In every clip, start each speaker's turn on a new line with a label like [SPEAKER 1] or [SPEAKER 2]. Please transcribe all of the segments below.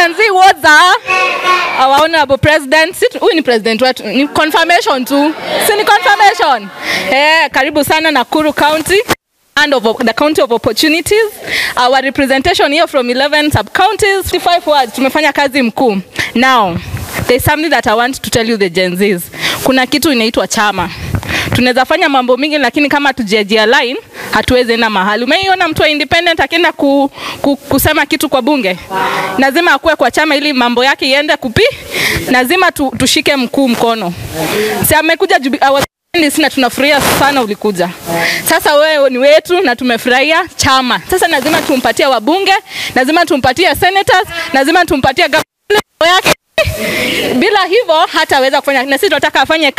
[SPEAKER 1] Gen Z what's our honorable president. Huyu ni president wetu. Ni confirmation tu. Si ni confirmation. Karibu sana Nakuru County and of the county of opportunities. Our representation here from 11 sub-counties, 55 wards. Tumefanya kazi mkuu. Now, there's something that I want to tell you the Gen Zs. Kuna kitu inaitwa chama. Tunaweza fanya mambo mingi lakini kama tujejia line hatuwezi enda mahali. Umeiona mtu wa independent akienda kusema kitu kwa bunge? Lazima akue kwa chama ili mambo yake iende kupi. Lazima tushike mkuu mkono. Sasa amekuja sina tunafurahia sana ulikuja. Sasa wewe ni wetu na tumefurahia chama. Sasa lazima tumpatie wabunge, lazima tumpatie senators, lazima tumpatie governor yake. Bila hivyo hataweza kufanya, na sisi tunataka afanye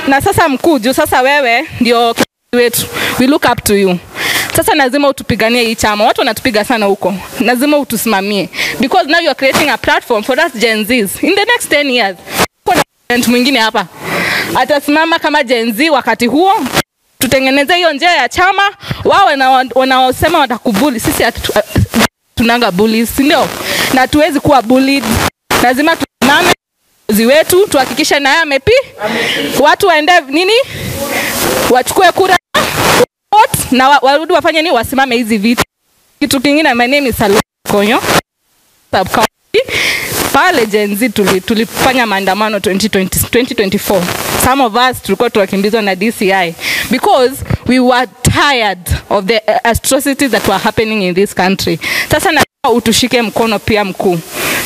[SPEAKER 1] na sasa mkuu juu sasa wewe ndio wetu. We look up to you. Sasa lazima utupiganie hii chama. Watu wanatupiga sana huko. Lazima utusimamie because now you are creating a platform for us Gen Zs. In the next 10 years kuna mtu mwingine hapa atasimama kama Gen Z wakati huo. Tutengeneze hiyo njia ya chama. Wao wanaosema watakubuli. Sisi tunanga bullies, ndio? Na tuwezi kuwa bullied. Lazima tusimame wetu tuhakikishe naye watu waende wachukue kura na warudi wafanye nini, wasimame hizi viti. Kitu kingine, my name is Konyo pale Gen Z tulifanya maandamano 2024. Some of us tulikuwa tukimbizwa na DCI because we were tired of the atrocities that were happening in this country. Sasa na utushike mkono pia mkuu.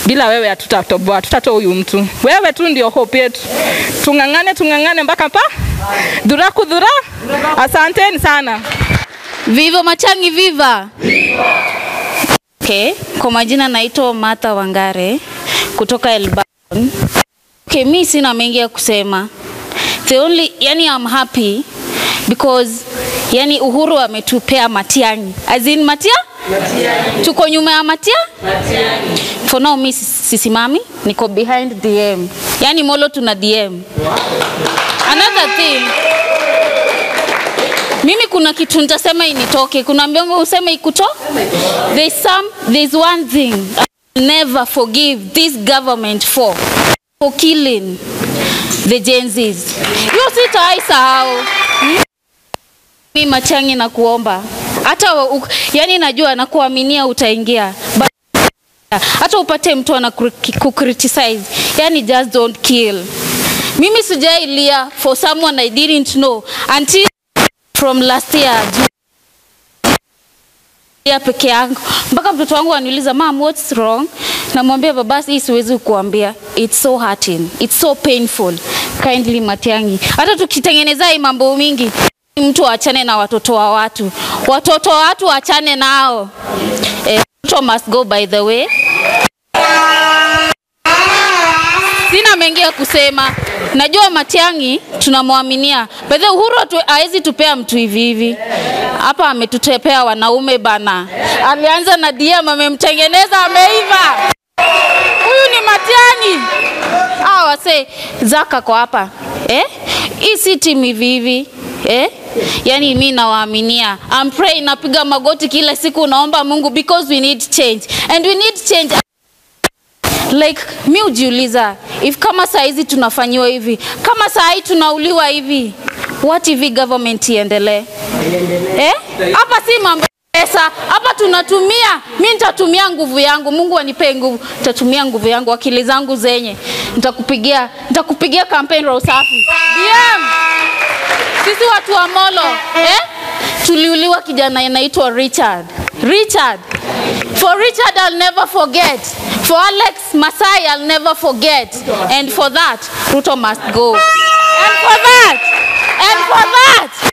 [SPEAKER 1] Bila wewe hatutatoboa, tutatoa huyu mtu. Wewe tu ndio hope yetu. Tungangane mpaka dhura. Asanteni sana.
[SPEAKER 2] Viva Matiang'i, viva. Okay, kwa majina naitwa Martha Wangare kutoka Elbagon. Okay, mimi sina mengi ya kusema. I'm happy because Uhuru ametupea Matiang'i. As in Matiang'i? Tuko nyuma ya Matiang'i? For now mimi sisimami, niko behind DM. Molo tuna DM. Another thing, mimi kuna kitu nitasema initoke, kuna mbongo useme ikuto. There's one thing I never forgive this government for killing the Gen Zs. Hiyo sitaisahau. Mimi Matiang'i na kuomba. Hata najua na kuaminia utaingia. Hata upate mtu ana criticize. Just don't kill. Mimi sijailia for someone I didn't know until from last year. Peke yangu. Mpaka mtoto wangu aniuliza, "Mom, what's wrong?" Namwambia, "Baba, hii siwezi kukuambia. It's so hurting. It's so painful. Kindly Matiang'i." Hata tukitengeneza hii mambo mingi, mtu achane na watoto wa watu. Watoto wa watu achane nao. Ruto must go, by the way. Sina mengi ya kusema. Najua Matiang'i tunamwaminia. By the way, Uhuru haezi tupea mtu hivi. Hapa ametutepea wanaume bana. Alianza na DM, amemtengeneza, ameiva. Huyu ni Matiang'i. Wase Zaka kwa hapa. Hii si team hivi. Mimi nawaaminia. I'm praying, napiga magoti kila siku, naomba Mungu because we need change. And we need change. Like, mimi ujiuliza, if kama saa hizi tunafanyiwa hivi, kama saa hii tunauliwa hivi, what if government iendelee? Hapa si mambo pesa, hapa tunatumia, mimi nitatumia nguvu yangu, Mungu anipe nguvu, nitatumia nguvu yangu, akili zangu zenye. Nitakupigia campaign roho safi. DM. Sisi watu wa Molo, tuliuliwa kijana anaitwa Richard. For Richard I'll never forget. For Alex Masai I'll never forget. And for that, Ruto must go. And for that,